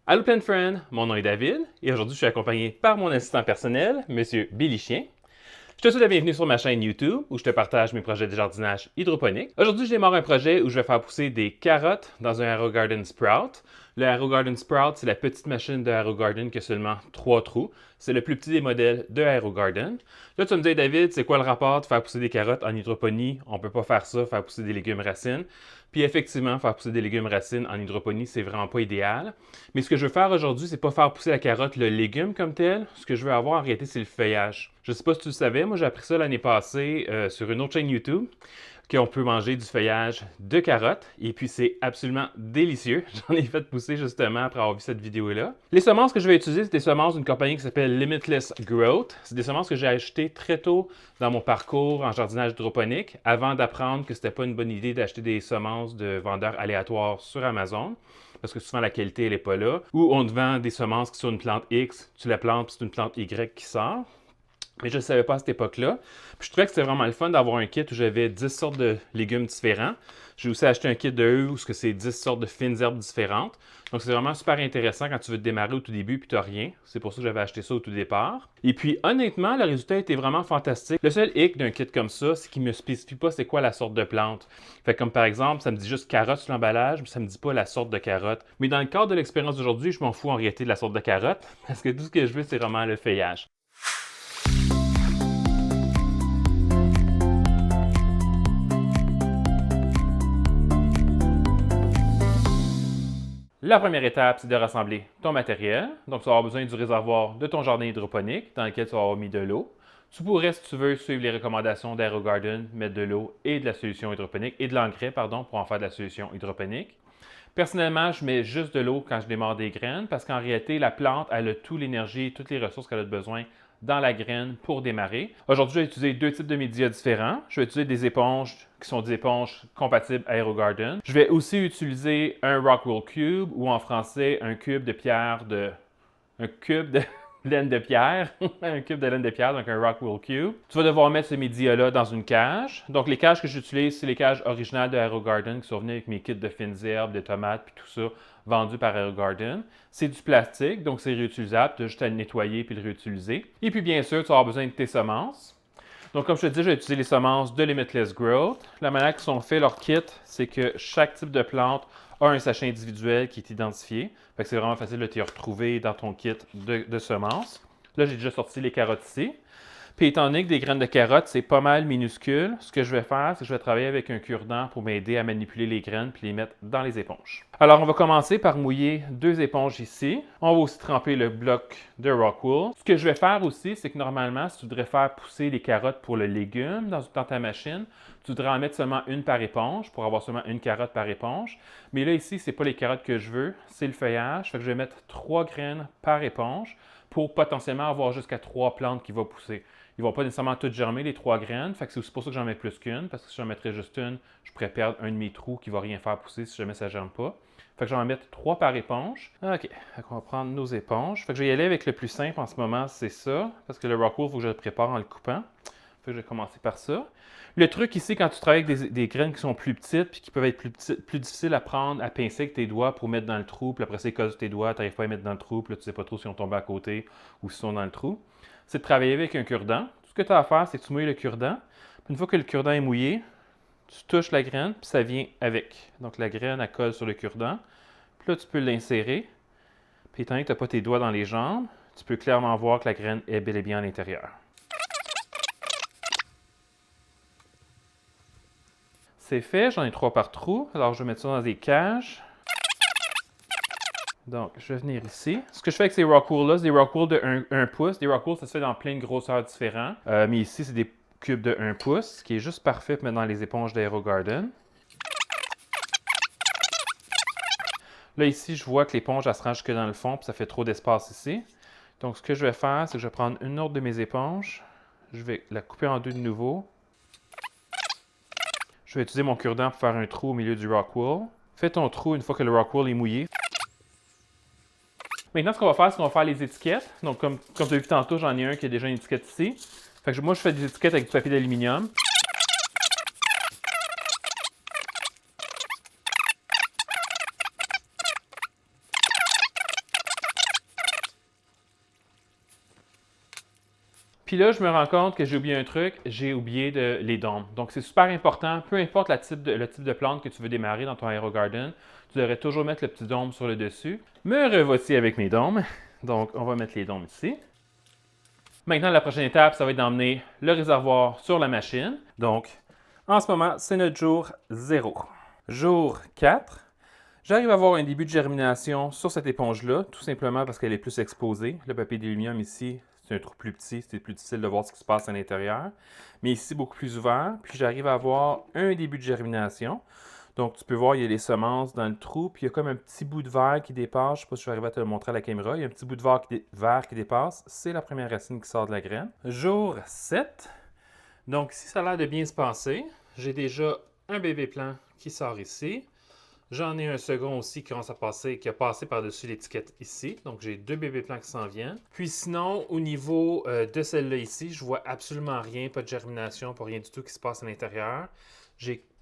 Allô plein de friends, mon nom est David et aujourd'hui je suis accompagné par mon assistant personnel, Monsieur Billy Chien. Je te souhaite la bienvenue sur ma chaîne YouTube où je te partage mes projets de jardinage hydroponique. Aujourd'hui, je démarre un projet où je vais faire pousser des carottes dans un AeroGarden Sprout. Le AeroGarden Sprout, c'est la petite machine de AeroGarden qui a seulement 3 trous. C'est le plus petit des modèles de AeroGarden. Là, tu vas me dire, David, c'est quoi le rapport de faire pousser des carottes en hydroponie? On ne peut pas faire ça, faire pousser des légumes racines. Puis effectivement, faire pousser des légumes racines en hydroponie, c'est vraiment pas idéal. Mais ce que je veux faire aujourd'hui, c'est pas faire pousser la carotte, le légume comme tel. Ce que je veux avoir en réalité, c'est le feuillage. Je sais pas si tu le savais, moi j'ai appris ça l'année passée sur une autre chaîne YouTube, qu'on peut manger du feuillage de carottes. Et puis c'est absolument délicieux. J'en ai fait pousser justement après avoir vu cette vidéo-là. Les semences que je vais utiliser, c'est des semences d'une compagnie qui s'appelle Limitless Growth. C'est des semences que j'ai achetées très tôt dans mon parcours en jardinage hydroponique, avant d'apprendre que c'était pas une bonne idée d'acheter des semences de vendeurs aléatoires sur Amazon. Parce que souvent la qualité elle n'est pas là. Ou on te vend des semences qui sont une plante X, tu la plantes, puis c'est une plante Y qui sort. Mais je ne savais pas à cette époque-là. Puis je trouvais que c'était vraiment le fun d'avoir un kit où j'avais 10 sortes de légumes différents. J'ai aussi acheté un kit de œufs où c'est 10 sortes de fines herbes différentes. Donc c'est vraiment super intéressant quand tu veux te démarrer au tout début puis tu n'as rien. C'est pour ça que j'avais acheté ça au tout départ. Et puis honnêtement, le résultat était vraiment fantastique. Le seul hic d'un kit comme ça, c'est qu'il ne me spécifie pas c'est quoi la sorte de plante. Fait comme par exemple, ça me dit juste carotte sur l'emballage, mais ça ne me dit pas la sorte de carotte. Mais dans le cadre de l'expérience d'aujourd'hui, je m'en fous en réalité de la sorte de carotte parce que tout ce que je veux, c'est vraiment le feuillage. La première étape, c'est de rassembler ton matériel. Donc, tu vas avoir besoin du réservoir de ton jardin hydroponique dans lequel tu vas avoir mis de l'eau. Tu pourrais, si tu veux, suivre les recommandations d'AeroGarden, mettre de l'eau et de la solution hydroponique, et de l'engrais, pardon, pour en faire de la solution hydroponique. Personnellement, je mets juste de l'eau quand je démarre des graines parce qu'en réalité, la plante, elle a toute l'énergie, toutes les ressources qu'elle a besoin dans la graine pour démarrer. Aujourd'hui, je vais utiliser deux types de médias différents. Je vais utiliser des éponges qui sont des éponges compatibles AeroGarden. Je vais aussi utiliser un Rockwool Cube ou en français un cube de pierre de... un cube de laine de pierre, un cube de laine de pierre, donc un Rockwool Cube. Tu vas devoir mettre ce média-là dans une cage. Donc les cages que j'utilise, c'est les cages originales de AeroGarden qui sont venues avec mes kits de fines herbes, de tomates, puis tout ça, vendus par AeroGarden. C'est du plastique, donc c'est réutilisable. Tu as juste à le nettoyer puis le réutiliser. Et puis bien sûr, tu vas avoir besoin de tes semences. Donc comme je te dis, je vais utiliser les semences de Limitless Growth. La manière qu'ils sont faits, leur kit, c'est que chaque type de plante a un sachet individuel qui est identifié. Fait que c'est vraiment facile de t'y retrouver dans ton kit de semences. Là, j'ai déjà sorti les carottes ici. Puis étant donné que des graines de carottes, c'est pas mal minuscule, ce que je vais faire, c'est que je vais travailler avec un cure-dent pour m'aider à manipuler les graines puis les mettre dans les éponges. Alors, on va commencer par mouiller deux éponges ici. On va aussi tremper le bloc de Rockwool. Ce que je vais faire aussi, c'est que normalement, si tu voudrais faire pousser les carottes pour le légume dans ta machine, tu voudrais en mettre seulement une par éponge pour avoir seulement une carotte par éponge. Mais là, ici, ce n'est pas les carottes que je veux, c'est le feuillage. Fait que je vais mettre 3 graines par éponge pour potentiellement avoir jusqu'à 3 plantes qui vont pousser. Ils ne vont pas nécessairement toutes germer, les 3 graines. Fait que c'est aussi pour ça que j'en mets plus qu'une, parce que si j'en mettrais juste une, je pourrais perdre un de mes trous qui ne va rien faire pousser si jamais ça ne germe pas. Fait que je vais en mettre 3 par éponge. OK, on va prendre nos éponges. Fait que je vais y aller avec le plus simple en ce moment, c'est ça, parce que le Rockwool, il faut que je le prépare en le coupant. Fait que je vais commencer par ça. Le truc ici, quand tu travailles avec des graines qui sont plus petites puis qui peuvent être plus difficiles à prendre, à pincer avec tes doigts pour mettre dans le trou, puis après ça, ils collent sur tes doigts, tu n'arrives pas à les mettre dans le trou, puis là, tu ne sais pas trop si on tombe à côté ou s'ils sont dans le trou, c'est de travailler avec un cure-dent. Tout ce que tu as à faire, c'est que tu mouilles le cure-dent. Puis une fois que le cure-dent est mouillé, tu touches la graine, puis ça vient avec. Donc la graine, elle colle sur le cure-dent. Puis là, tu peux l'insérer. Puis étant donné que tu n'as pas tes doigts dans les jambes, tu peux clairement voir que la graine est bel et bien à l'intérieur. C'est fait, j'en ai 3 par trou. Alors, je vais mettre ça dans des cages. Donc, je vais venir ici. Ce que je fais avec ces Rockwool-là, c'est des Rockwool de 1 pouce. Des Rockwool, ça se fait dans plein de grosseurs différents. Mais ici, c'est des cubes de 1 pouce, ce qui est juste parfait pour mettre dans les éponges d'AeroGarden. Là, ici, je vois que l'éponge, elle se rend jusque dans le fond, puis ça fait trop d'espace ici. Donc, ce que je vais faire, c'est que je vais prendre une autre de mes éponges. Je vais la couper en deux de nouveau. Je vais utiliser mon cure-dent pour faire un trou au milieu du Rockwool. Fais ton trou une fois que le Rockwool est mouillé. Maintenant, ce qu'on va faire, c'est qu'on va faire les étiquettes. Donc, comme tu as vu tantôt, j'en ai un qui a déjà une étiquette ici. Fait que moi, je fais des étiquettes avec du papier d'aluminium. Puis là, je me rends compte que j'ai oublié un truc, j'ai oublié les dômes. Donc, c'est super important, peu importe le type de plante que tu veux démarrer dans ton AeroGarden, tu devrais toujours mettre le petit dôme sur le dessus. Me revoici avec mes dômes. Donc, on va mettre les dômes ici. Maintenant, la prochaine étape, ça va être d'emmener le réservoir sur la machine. Donc, en ce moment, c'est notre jour 0. Jour 4. J'arrive à avoir un début de germination sur cette éponge-là, tout simplement parce qu'elle est plus exposée. Le papier d'aluminium ici, c'est un trou plus petit, c'est plus difficile de voir ce qui se passe à l'intérieur. Mais ici, beaucoup plus ouvert. Puis j'arrive à avoir un début de germination. Donc, tu peux voir, il y a les semences dans le trou, puis il y a comme un petit bout de verre qui dépasse. Je ne sais pas si je vais arriver à te le montrer à la caméra. Il y a un petit bout de verre qui dépasse. C'est la première racine qui sort de la graine. Jour 7. Donc, ici, ça a l'air de bien se passer. J'ai déjà un bébé plant qui sort ici. J'en ai un second aussi qui a passé par-dessus l'étiquette ici. Donc, j'ai 2 bébés plants qui s'en viennent. Puis sinon, au niveau de celle-là ici, je vois absolument rien, pas de germination, pas rien du tout qui se passe à l'intérieur.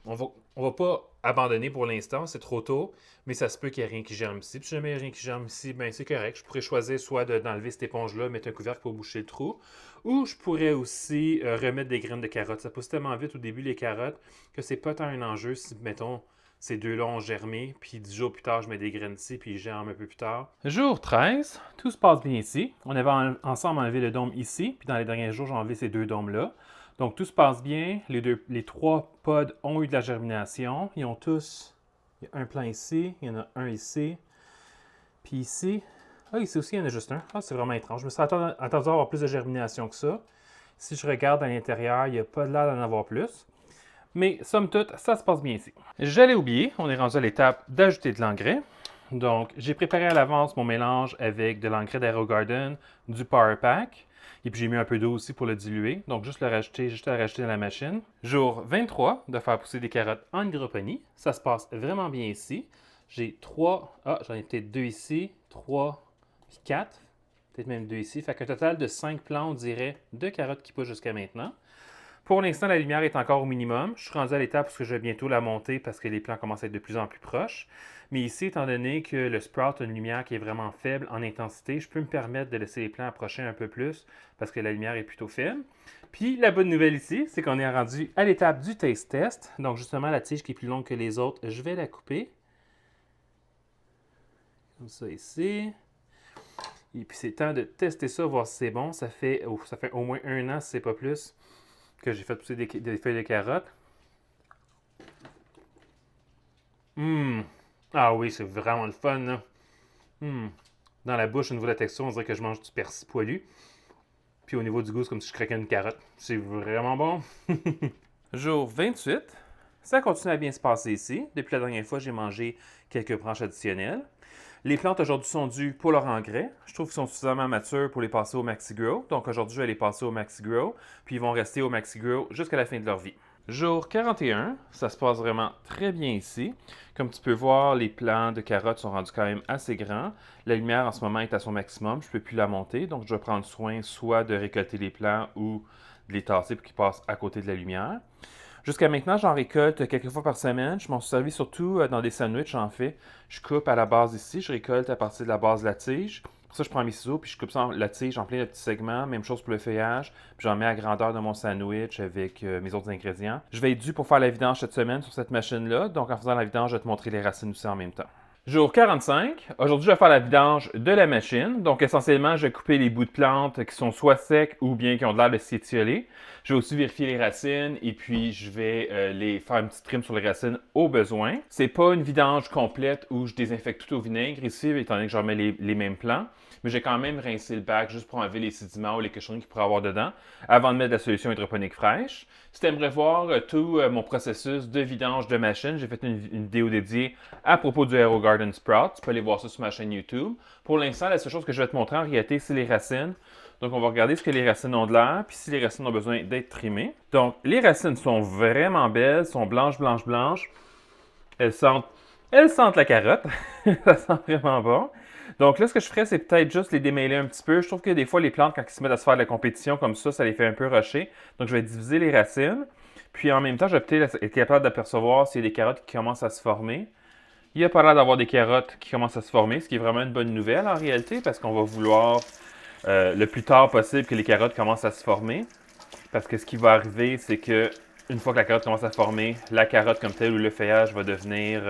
On va pas abandonner pour l'instant, c'est trop tôt, mais ça se peut qu'il n'y ait rien qui germe ici. Puis si jamais il n'y a rien qui germe ici, ben c'est correct. Je pourrais choisir soit d'enlever cette éponge-là, mettre un couvercle pour boucher le trou, ou je pourrais aussi remettre des graines de carottes. Ça pousse tellement vite au début, les carottes, que c'est pas tant un enjeu si, mettons, ces deux-là ont germé, puis 10 jours plus tard, je mets des graines ici, puis ils germent un peu plus tard. Jour 13, tout se passe bien ici. On avait ensemble enlevé le dôme ici, puis dans les derniers jours, j'ai enlevé ces 2 dômes-là. Donc, tout se passe bien. Les 3 pods ont eu de la germination. Ils ont tous... Il y a un plant ici, il y en a un ici, puis ici... Ah, ici aussi, il y en a juste un. Ah, c'est vraiment étrange. Je me suis attendu à avoir plus de germination que ça. Si je regarde à l'intérieur, il n'y a pas de l'air d'en avoir plus. Mais somme toute, ça se passe bien ici. Je l'ai oublié, on est rendu à l'étape d'ajouter de l'engrais. Donc, j'ai préparé à l'avance mon mélange avec de l'engrais d'AeroGarden, du Power Pack. Et puis, j'ai mis un peu d'eau aussi pour le diluer. Donc, juste à rajouter dans la machine. Jour 23, de faire pousser des carottes en hydroponie. Ça se passe vraiment bien ici. J'ai 3, j'en ai peut-être 2 ici, 3, puis 4, peut-être même 2 ici. Fait qu'un total de 5 plants, on dirait, de carottes qui poussent jusqu'à maintenant. Pour l'instant, la lumière est encore au minimum. Je suis rendu à l'étape où je vais bientôt la monter parce que les plants commencent à être de plus en plus proches. Mais ici, étant donné que le sprout a une lumière qui est vraiment faible en intensité, je peux me permettre de laisser les plants approcher un peu plus parce que la lumière est plutôt faible. Puis la bonne nouvelle ici, c'est qu'on est rendu à l'étape du taste test. Donc justement, la tige qui est plus longue que les autres, je vais la couper. Comme ça ici. Et puis c'est temps de tester ça, voir si c'est bon. Ça fait au moins 1 an, si c'est pas plus, que j'ai fait pousser des feuilles de carottes. Ah oui, c'est vraiment le fun, là. Dans la bouche, au niveau de la texture, on dirait que je mange du persil poilu. Puis au niveau du goût, c'est comme si je craquais une carotte. C'est vraiment bon. Jour 28. Ça continue à bien se passer ici. Depuis la dernière fois, j'ai mangé quelques branches additionnelles. Les plantes aujourd'hui sont dues pour leur engrais. Je trouve qu'ils sont suffisamment matures pour les passer au MaxiGrow. Donc aujourd'hui, je vais les passer au MaxiGrow. Puis ils vont rester au MaxiGrow jusqu'à la fin de leur vie. Jour 41, ça se passe vraiment très bien ici. Comme tu peux voir, les plants de carottes sont rendus quand même assez grands. La lumière en ce moment est à son maximum, je ne peux plus la monter, donc je vais prendre soin soit de récolter les plants ou de les tasser pour qu'ils passent à côté de la lumière. Jusqu'à maintenant, j'en récolte quelques fois par semaine. Je m'en suis servi surtout dans des sandwichs, en fait. Je coupe à la base ici, je récolte à partir de la base de la tige. Pour ça, je prends mes ciseaux, puis je coupe ça la tige en plein de petits segments. Même chose pour le feuillage. Puis j'en mets à grandeur de mon sandwich avec mes autres ingrédients. Je vais être dû pour faire la vidange cette semaine sur cette machine-là. Donc en faisant la vidange, je vais te montrer les racines aussi en même temps. Jour 45. Aujourd'hui, je vais faire la vidange de la machine. Donc, essentiellement, je vais couper les bouts de plantes qui sont soit secs ou bien qui ont de l'air de s'étioler. Je vais aussi vérifier les racines et puis je vais les faire une petite trim sur les racines au besoin. C'est pas une vidange complète où je désinfecte tout au vinaigre ici, étant donné que je remets les mêmes plants. Mais j'ai quand même rincé le bac juste pour enlever les sédiments ou les cochonneries qu'il pourrait avoir dedans avant de mettre de la solution hydroponique fraîche. Si tu aimerais voir tout mon processus de vidange de machine, j'ai fait une vidéo dédiée à propos du AeroGarden Sprout. Tu peux aller voir ça sur ma chaîne YouTube. Pour l'instant, la seule chose que je vais te montrer en réalité, c'est les racines. Donc, on va regarder ce que les racines ont de l'air, puis si les racines ont besoin d'être trimées. Donc, les racines sont vraiment belles, sont blanches, blanches, blanches. Elles sentent la carotte. Ça sent vraiment bon. Donc là, ce que je ferais, c'est peut-être juste les démêler un petit peu. Je trouve que des fois, les plantes, quand ils se mettent à se faire de la compétition comme ça les fait un peu rusher. Donc, je vais diviser les racines. Puis en même temps, je vais peut-être être capable d'apercevoir s'il y a des carottes qui commencent à se former. Il n'y a pas l'air d'avoir des carottes qui commencent à se former, ce qui est vraiment une bonne nouvelle en réalité, parce qu'on va vouloir le plus tard possible que les carottes commencent à se former. Parce que ce qui va arriver, c'est que une fois que la carotte commence à former, la carotte comme telle ou le feuillage va devenir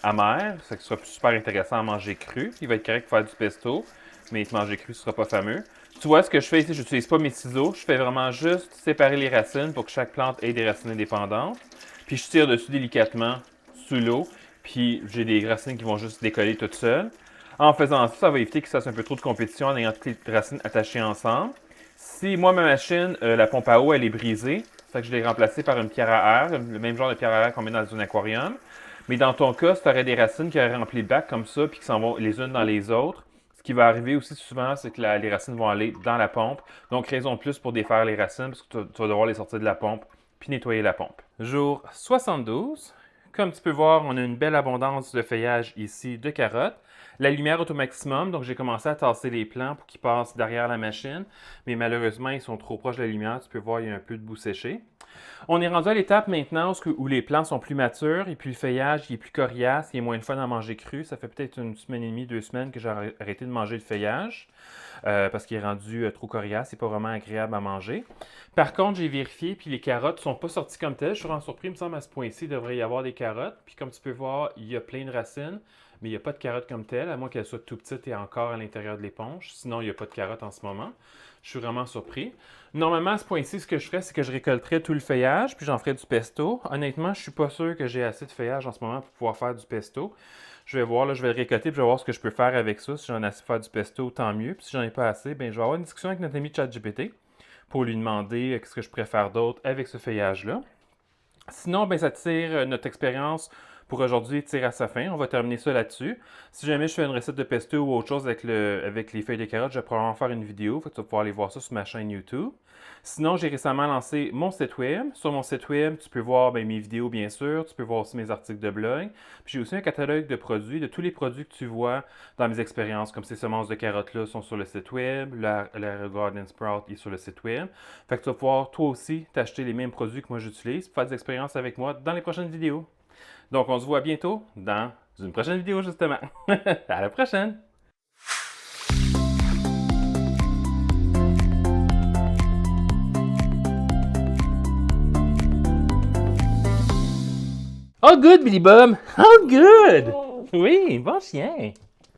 amer. Ça que ce sera super intéressant à manger cru. Il va être correct pour faire du pesto, mais manger cru, ce sera pas fameux. Tu vois, ce que je fais ici, je n'utilise pas mes ciseaux. Je fais vraiment juste séparer les racines pour que chaque plante ait des racines indépendantes. Puis je tire dessus délicatement sous l'eau. Puis j'ai des racines qui vont juste décoller toutes seules. En faisant ça, ça va éviter qu'il se fasse un peu trop de compétition en ayant toutes les racines attachées ensemble. Si moi, ma machine, la pompe à eau, elle est brisée, ça fait que je l'ai remplacée par une pierre à air, le même genre de pierre à air qu'on met dans un aquarium. Mais dans ton cas, si tu aurais des racines qui auraient rempli le bac comme ça, puis qui s'en vont les unes dans les autres, ce qui va arriver aussi souvent, c'est que les racines vont aller dans la pompe. Donc, raison de plus pour défaire les racines, parce que tu vas devoir les sortir de la pompe, puis nettoyer la pompe. Jour 72. Comme tu peux voir, on a une belle abondance de feuillage ici de carottes. La lumière est au maximum, donc j'ai commencé à tasser les plants pour qu'ils passent derrière la machine. Mais malheureusement, ils sont trop proches de la lumière. Tu peux voir, il y a un peu de bout séché. On est rendu à l'étape maintenant où les plants sont plus matures et puis le feuillage il est plus coriace, il est moins le fun à manger cru. Ça fait peut-être une semaine et demie, 2 semaines que j'ai arrêté de manger le feuillage parce qu'il est rendu trop coriace, c'est pas vraiment agréable à manger. Par contre, j'ai vérifié puis les carottes ne sont pas sorties comme telles. Je suis vraiment surpris, il me semble à ce point-ci, il devrait y avoir des carottes. Puis comme tu peux voir, il y a plein de racines, mais il n'y a pas de carottes comme telles, à moins qu'elles soient tout petites et encore à l'intérieur de l'éponge. Sinon, il n'y a pas de carottes en ce moment. Je suis vraiment surpris. Normalement, à ce point-ci, ce que je ferais, c'est que je récolterais tout le feuillage, puis j'en ferais du pesto. Honnêtement, je suis pas sûr que j'ai assez de feuillage en ce moment pour pouvoir faire du pesto. Je vais voir, là, je vais le récolter, puis je vais voir ce que je peux faire avec ça. Si j'en ai assez pour faire du pesto, tant mieux. Puis si j'en ai pas assez, ben, je vais avoir une discussion avec notre ami ChatGPT pour lui demander ce que je pourrais faire d'autre avec ce feuillage-là. Sinon, ben, ça tire notre expérience pour aujourd'hui tire à sa fin. On va terminer ça là-dessus. Si jamais je fais une recette de pesto ou autre chose avec les feuilles de carottes, je vais probablement faire une vidéo. Fait que tu vas pouvoir aller voir ça sur ma chaîne YouTube. Sinon, j'ai récemment lancé mon site web. Sur mon site web, tu peux voir mes vidéos, bien sûr. Tu peux voir aussi mes articles de blog. Puis j'ai aussi un catalogue de produits, de tous les produits que tu vois dans mes expériences, comme ces semences de carottes-là sont sur le site web. La Garden Sprout est sur le site web. Fait que tu vas pouvoir, toi aussi, t'acheter les mêmes produits que moi j'utilise pour faire des expériences avec moi dans les prochaines vidéos. Donc, on se voit bientôt dans une prochaine vidéo, justement. À la prochaine! Oh good, Billy Bob! Oh good! Oui, bon chien!